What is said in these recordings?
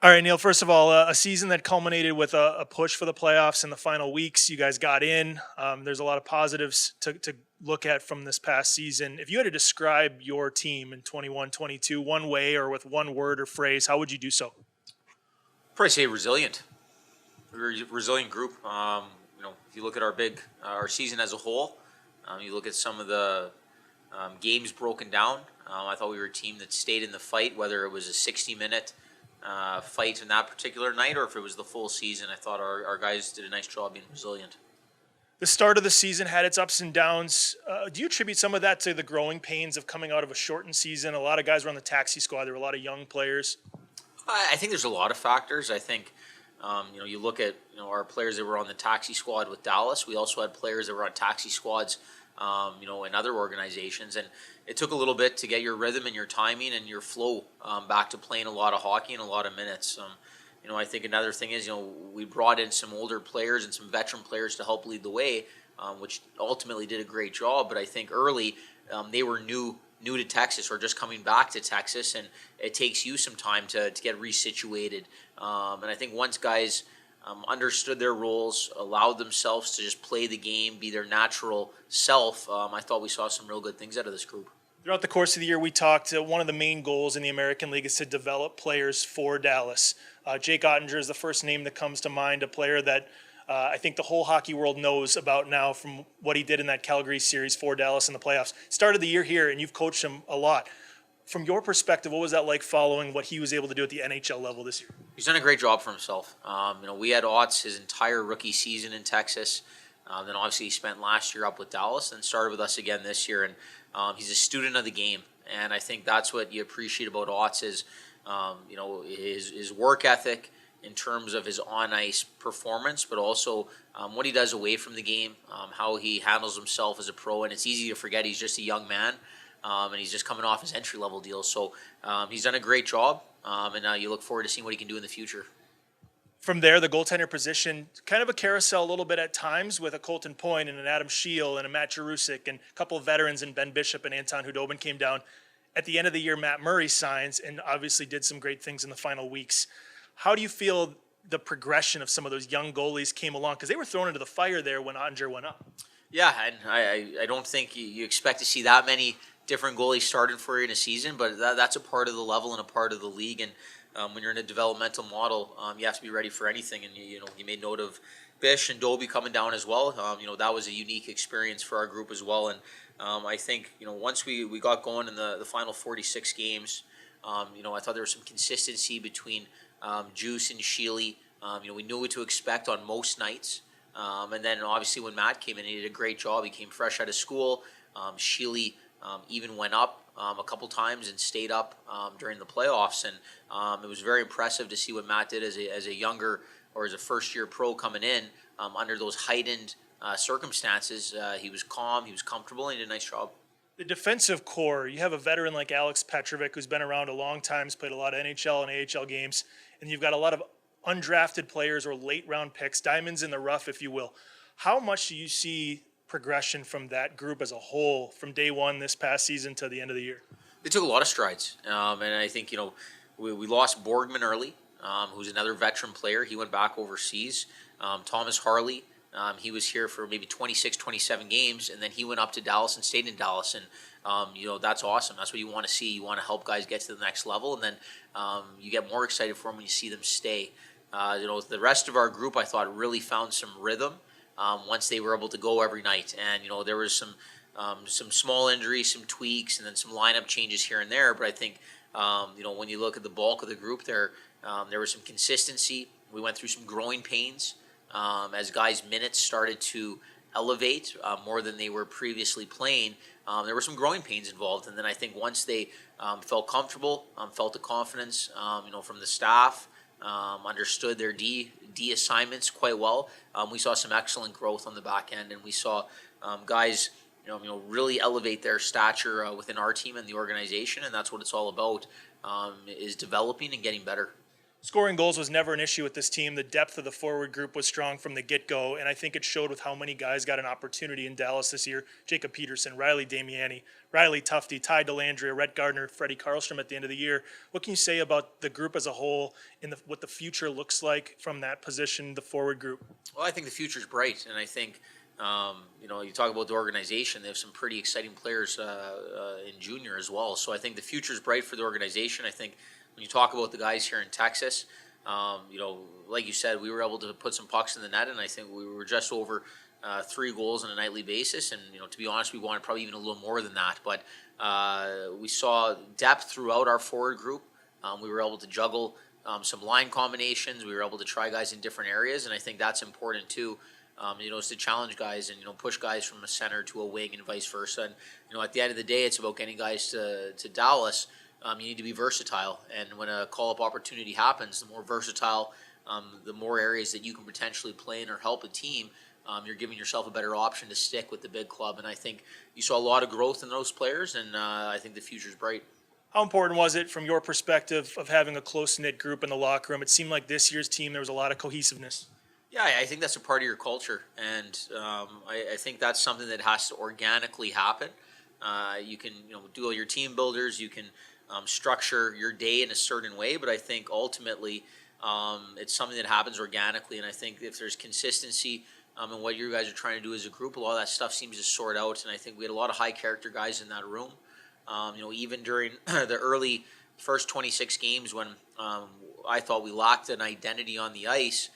All right, Neil. First of all, a season that culminated with a push for the playoffs in the final weeks. You guys got in. There's a lot of positives to look at from this past season. If you had to describe your team in 21-22 one way or with one word or phrase, how would you do so? Probably say resilient. We're a resilient group. If you look at our season as a whole, you look at some of the games broken down. I thought we were a team that stayed in the fight, whether it was a 60-minute fight in that particular night or if it was the full season. I thought our guys did a nice job being resilient. The start of the season had its ups and downs. Do you attribute some of that to the growing pains of coming out of a shortened season? A lot of guys were on the taxi squad. There were a lot of young players. I think there's a lot of factors. I think you look at our players that were on the taxi squad with Dallas. We also had players that were on taxi squads, in other organizations, and it took a little bit to get your rhythm and your timing and your flow back to playing a lot of hockey and a lot of minutes. I think another thing is we brought in some older players and some veteran players to help lead the way, which ultimately did a great job. But I think early they were new to Texas or just coming back to Texas, and it takes you some time to get resituated. And I think once guys understood their roles, allowed themselves to just play the game, be their natural self, I thought we saw some real good things out of this group. Throughout the course of the year, we talked. One of the main goals in the American League is to develop players for Dallas. Jake Ottinger is the first name that comes to mind, a player that I think the whole hockey world knows about now from what he did in that Calgary series for Dallas in the playoffs. Started the year here, and you've coached him a lot. From your perspective, what was that like following what he was able to do at the NHL level this year? He's done a great job for himself. We had Otts his entire rookie season in Texas. Then obviously he spent last year up with Dallas and started with us again this year. And he's a student of the game. And I think that's what you appreciate about Otts is, his work ethic in terms of his on-ice performance, but also what he does away from the game, how he handles himself as a pro. And it's easy to forget he's just a young man, and he's just coming off his entry-level deal. So he's done a great job, and you look forward to seeing what he can do in the future. From there, the goaltender position, kind of a carousel a little bit at times with a Colton Point and an Adam Scheel and a Matt Jarusik and a couple of veterans and Ben Bishop and Anton Hudobin came down. At the end of the year, Matt Murray signs and obviously did some great things in the final weeks. How do you feel the progression of some of those young goalies came along? Because they were thrown into the fire there when Ottinger went up. Yeah, and I don't think you expect to see that many different goalies starting for you in a season, but that's a part of the level and a part of the league. And when you're in a developmental model, you have to be ready for anything. And you made note of Bish and Dobie coming down as well. That was a unique experience for our group as well. And I think once we got going in the final 46 games, I thought there was some consistency between Juice and Sheely. We knew what to expect on most nights. And then obviously when Matt came in, he did a great job. He came fresh out of school. Sheely even went up a couple times and stayed up during the playoffs, and it was very impressive to see what Matt did as a younger or as a first-year pro coming in under those heightened circumstances. He was calm, he was comfortable, and he did a nice job. The defensive core, you have a veteran like Alex Petrovic who's been around a long time, has played a lot of NHL and AHL games, and you've got a lot of undrafted players or late-round picks, diamonds in the rough, if you will. How much do you see progression from that group as a whole from day one this past season to the end of the year? They took a lot of strides, and I think we lost Borgman early, who's another veteran player. He went back overseas. Thomas Harley, he was here for maybe 26, 27 games, and then he went up to Dallas and stayed in Dallas. And that's awesome. That's what you want to see. You want to help guys get to the next level, and then you get more excited for them when you see them stay. The rest of our group, I thought, really found some rhythm once they were able to go every night. And there was some small injuries, some tweaks, and then some lineup changes here and there. But I think when you look at the bulk of the group, there was some consistency. We went through some growing pains as guys' minutes started to elevate more than they were previously playing. There were some growing pains involved, and then I think once they felt comfortable, felt the confidence, from the staff. Understood their D assignments quite well. We saw some excellent growth on the back end, and we saw guys, really elevate their stature within our team and the organization, and that's what it's all about, is developing and getting better. Scoring goals was never an issue with this team. The depth of the forward group was strong from the get-go, and I think it showed with how many guys got an opportunity in Dallas this year. Jacob Peterson, Riley Damiani, Riley Tufte, Ty Delandria, Rhett Gardner, Freddie Karlstrom at the end of the year. What can you say about the group as a whole and what the future looks like from that position, the forward group? Well, I think the future's bright, and I think you talk about the organization. They have some pretty exciting players in junior as well. So I think the future's bright for the organization. I think when you talk about the guys here in Texas, like you said, we were able to put some pucks in the net, and I think we were just over 3 goals on a nightly basis. And to be honest, we wanted probably even a little more than that. But we saw depth throughout our forward group. We were able to juggle some line combinations. We were able to try guys in different areas, and I think that's important too. Is to challenge guys and push guys from a center to a wing and vice versa. And at the end of the day, it's about getting guys to Dallas. You need to be versatile, and when a call-up opportunity happens, the more versatile, the more areas that you can potentially play in or help a team. You're giving yourself a better option to stick with the big club, and I think you saw a lot of growth in those players, and I think the future's bright. How important was it from your perspective of having a close-knit group in the locker room? It seemed like this year's team, there was a lot of cohesiveness. Yeah, I think that's a part of your culture, and I think that's something that has to organically happen. You can do all your team builders, you can structure your day in a certain way, but I think ultimately it's something that happens organically, and I think if there's consistency in what you guys are trying to do as a group, a lot of that stuff seems to sort out, and I think we had a lot of high-character guys in that room. Even during the early first 26 games when I thought we lacked an identity on the ice,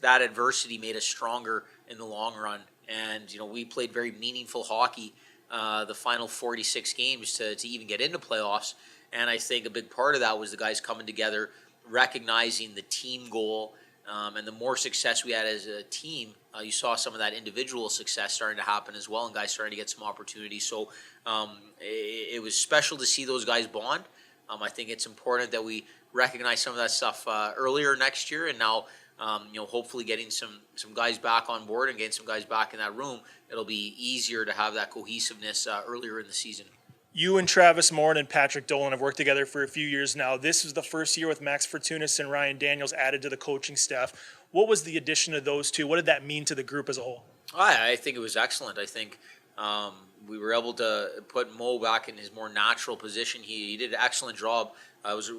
that adversity made us stronger in the long run. And, we played very meaningful hockey the final 46 games to even get into playoffs. And I think a big part of that was the guys coming together, recognizing the team goal. And the more success we had as a team, you saw some of that individual success starting to happen as well, and guys starting to get some opportunities. So it was special to see those guys bond. I think it's important that we recognize some of that stuff earlier next year, and now hopefully getting some guys back on board and getting some guys back in that room, it'll be easier to have that cohesiveness earlier in the season. You and Travis Morin and Patrick Dolan have worked together for a few years now. This was the first year with Max Fortunis and Ryan Daniels added to the coaching staff. What was the addition of those two? What did that mean to the group as a whole? I think it was excellent. I think we were able to put Mo back in his more natural position. He did an excellent job.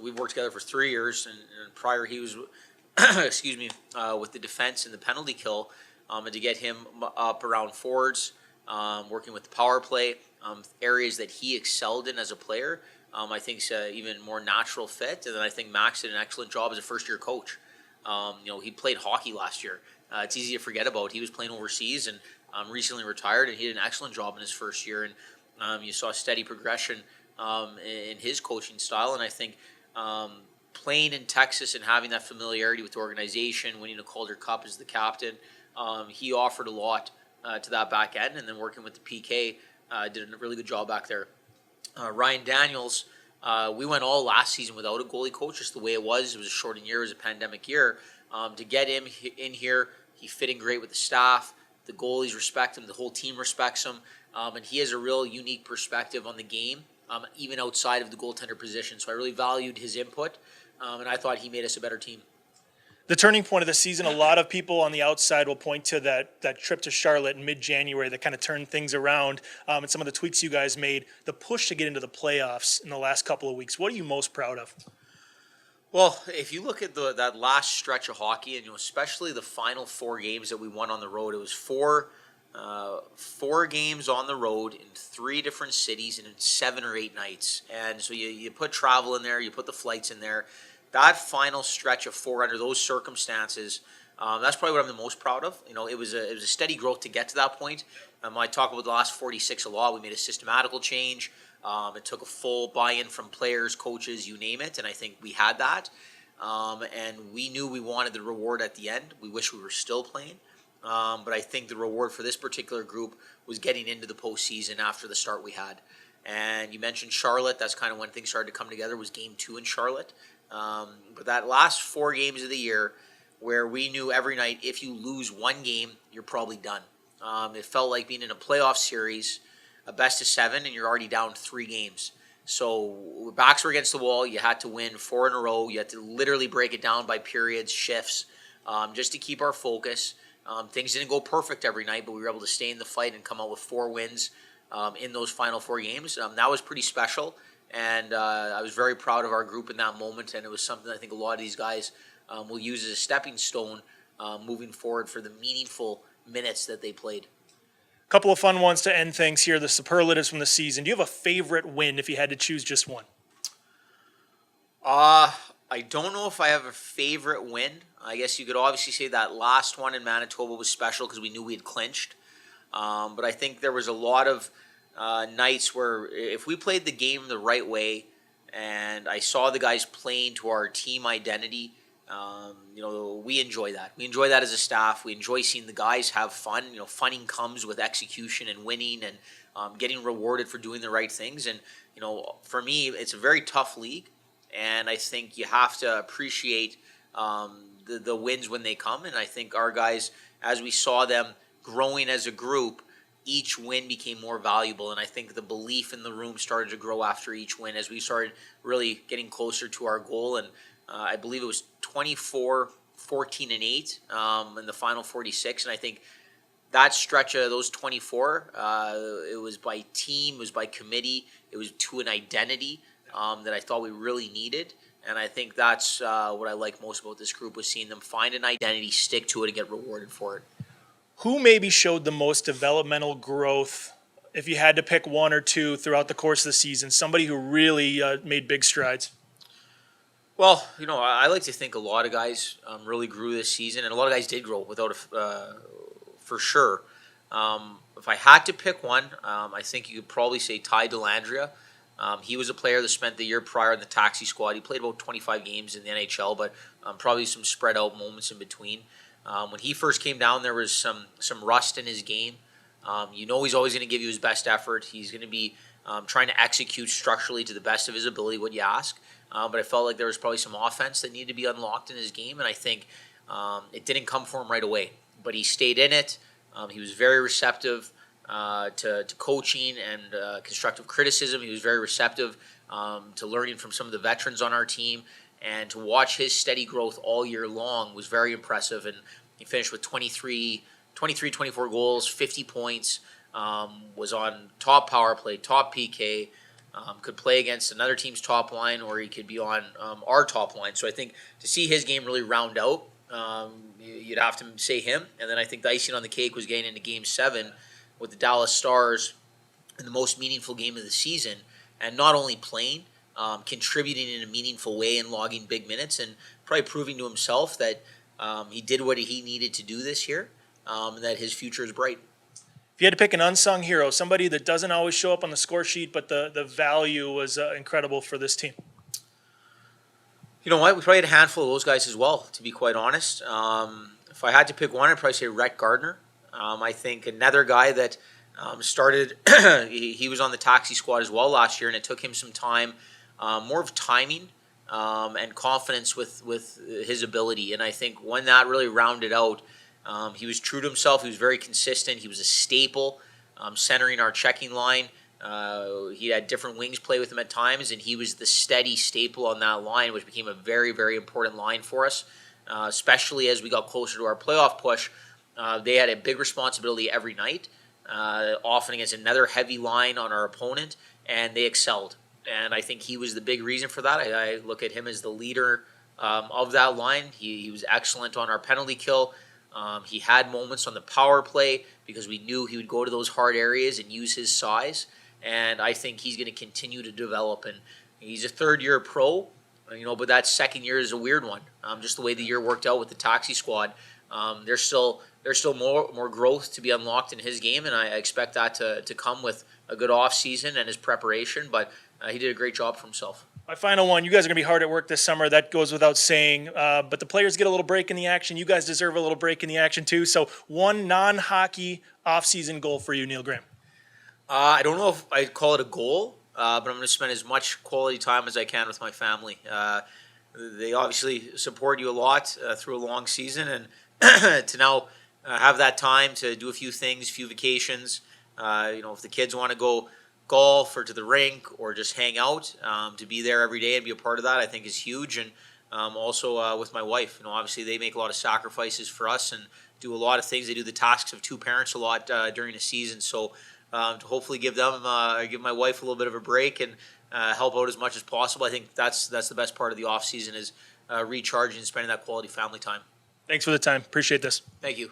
We've worked together for 3 years, and prior he was with the defense and the penalty kill, and to get him up around forwards, working with the power play, areas that he excelled in as a player, I think is even more natural fit. And then I think Max did an excellent job as a first-year coach. He played hockey last year. It's easy to forget about. He was playing overseas and recently retired, and he did an excellent job in his first year. And you saw steady progression in his coaching style. And I think playing in Texas and having that familiarity with the organization, winning a Calder Cup as the captain, he offered a lot to that back end. And then working with the PK, did a really good job back there. Ryan Daniels, we went all last season without a goalie coach, just the way it was. It was a shortened year, it was a pandemic year. To get him in here, he fit in great with the staff. The goalies respect him, the whole team respects him, and he has a real unique perspective on the game, even outside of the goaltender position. So I really valued his input, and I thought he made us a better team. The turning point of the season, a lot of people on the outside will point to that trip to Charlotte in mid-January that kind of turned things around, and some of the tweaks you guys made, the push to get into the playoffs in the last couple of weeks. What are you most proud of? Well, if you look at that last stretch of hockey, and especially the final 4 games that we won on the road, it was four games on the road in 3 different cities and in 7 or 8 nights. And so you put travel in there, you put the flights in there. That final stretch of 4 under those circumstances, that's probably what I'm the most proud of. It was a steady growth to get to that point. I talk about the last 46 a lot. We made a systematical change. It took a full buy-in from players, coaches, you name it, and I think we had that. And we knew we wanted the reward at the end. We wish we were still playing. But I think the reward for this particular group was getting into the postseason after the start we had. And you mentioned Charlotte. That's kind of when things started to come together, was Game 2 in Charlotte. But that last 4 games of the year where we knew every night if you lose 1 game, you're probably done. It felt like being in a playoff series, a best of 7, and you're already down 3 games. So backs were against the wall. You had to win 4 in a row. You had to literally break it down by periods, shifts, just to keep our focus. Things didn't go perfect every night, but we were able to stay in the fight and come out with 4 wins in those final 4 games. That was pretty special, and I was very proud of our group in that moment, and it was something I think a lot of these guys will use as a stepping stone moving forward for the meaningful minutes that they played. Couple of fun ones to end things here, the superlatives from the season. Do you have a favorite win if you had to choose just one? I don't know if I have a favorite win. I guess you could obviously say that last one in Manitoba was special because we knew we had clinched. But I think there was a lot of nights where if we played the game the right way and I saw the guys playing to our team identity, we enjoy that. We enjoy that as a staff. We enjoy seeing the guys have fun. Funning comes with execution and winning and getting rewarded for doing the right things. And, for me, it's a very tough league. And I think you have to appreciate the wins when they come. And I think our guys, as we saw them growing as a group, each win became more valuable. And I think the belief in the room started to grow after each win as we started really getting closer to our goal. And I believe it was 24, 14, and 8 in the final 46. And I think that stretch of those 24, it was by team, it was by committee, it was to an identity that I thought we really needed. And I think that's what I like most about this group, was seeing them find an identity, stick to it, and get rewarded for it. Who maybe showed the most developmental growth, if you had to pick one or two throughout the course of the season, somebody who really made big strides? Well, I like to think a lot of guys really grew this season, and a lot of guys did grow for sure. If I had to pick one, I think you could probably say Ty Dellandrea. He was a player that spent the year prior in the taxi squad. He played about 25 games in the NHL, but probably some spread out moments in between. When he first came down, there was some rust in his game. He's always going to give you his best effort. He's going to be trying to execute structurally to the best of his ability what you ask. But I felt like there was probably some offense that needed to be unlocked in his game, and I think it didn't come for him right away. But he stayed in it. He was very receptive to coaching and constructive criticism. He was very receptive to learning from some of the veterans on our team. And to watch his steady growth all year long was very impressive. And he finished with 24 goals, 50 points, was on top power play, top PK, could play against another team's top line, or he could be on our top line. So I think to see his game really round out, you'd have to say him. And then I think the icing on the cake was getting into Game 7 with the Dallas Stars in the most meaningful game of the season, and not only playing, contributing in a meaningful way and logging big minutes, and probably proving to himself that he did what he needed to do this year, and that his future is bright. If you had to pick an unsung hero, somebody that doesn't always show up on the score sheet, but the value was incredible for this team. You know what? We probably had a handful of those guys as well, to be quite honest. If I had to pick one, I'd probably say Rhett Gardner. I think another guy that started, he was on the taxi squad as well last year, and it took him some time, more of timing and confidence with his ability. And I think when that really rounded out, he was true to himself. He was very consistent. He was a staple, centering our checking line. He had different wings play with him at times, and he was the steady staple on that line, which became a very, very important line for us, especially as we got closer to our playoff push. They had a big responsibility every night, often against another heavy line on our opponent, and they excelled. And I think he was the big reason for that. I look at him as the leader of that line. He was excellent on our penalty kill. He had moments on the power play because we knew he would go to those hard areas and use his size. And I think he's going to continue to develop. And he's a third-year pro, but that second year is a weird one. Just the way the year worked out with the taxi squad. There's still more growth to be unlocked in his game, and I expect that to come with a good off-season and his preparation. But he did a great job for himself. My final one, you guys are going to be hard at work this summer. That goes without saying. But the players get a little break in the action. You guys deserve a little break in the action too. So one non-hockey off-season goal for you, Neil Graham. I don't know if I'd call it a goal, but I'm going to spend as much quality time as I can with my family. They obviously support you a lot through a long season, and to now have that time to do a few things, a few vacations. If the kids want to go golf or to the rink or just hang out, to be there every day and be a part of that, I think is huge. And also with my wife, obviously they make a lot of sacrifices for us and do a lot of things. They do the tasks of two parents a lot during the season. So to hopefully give my wife a little bit of a break and help out as much as possible. I think that's the best part of the off season is recharging and spending that quality family time. Thanks for the time. Appreciate this. Thank you.